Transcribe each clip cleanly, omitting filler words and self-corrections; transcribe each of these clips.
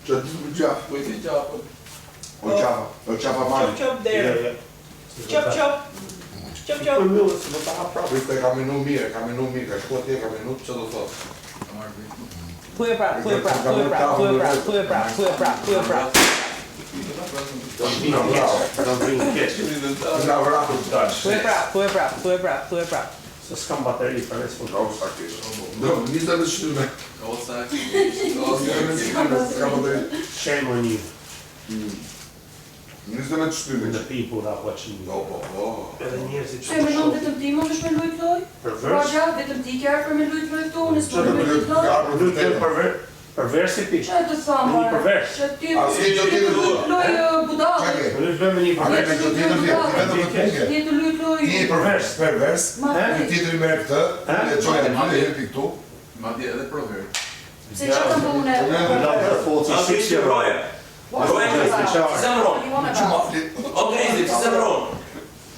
Që të më gjafë. Po i ti gjafë. O qafa mali. Qop deri. Qop. Për mjëllë, se më ta prapë. Viste, ka menu mirë, ka shko atje, ka menu, që do thotë? Thuaj prap. Thuaj prap. Se s'kam bateri për nesë për Ka usta kishë. Do, njëse me shtyme. Ka usta Ka bateri. shame on you. Njëse me shtyme. The people that watching you. Po. Edhe njerëzit Se me nëmë vetëm ti mund është me lujt loj? Raja, vetëm ti kërë për me lujt loj këtu, nësë për me lujt loj? Përversi ti. Që e të thamë, që ti lujt loj budal? Për lujt me një përversi. Ti të lujt loj... Një pervers, një tjetër i merë këtë, e qojë e një e këtu. Ma di edhe prover. Se që të mbune? O Grizi, që se mëron?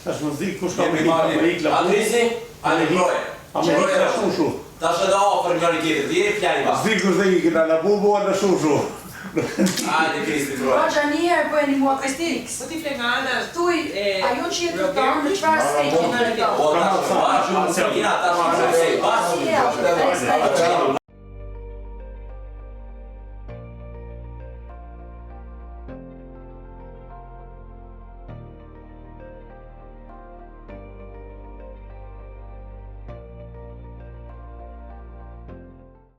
Tash më zi kush ka Amerikë A Grizi? A në broje? Amerikë ka shumë. Tash edhe ofër njëri tjetër, ti e fjari ba. Zi kush dhe i këta në bubo në shumë. Ajde Grizi, broje. Raja njëherë po e një mua Kristix. Po ti fle nga ana. Tuj, ajo që jetë të tamë në qfarë stejtë në në tamë? O tash më bashkë, se kina tash më bashkë. Bashkë.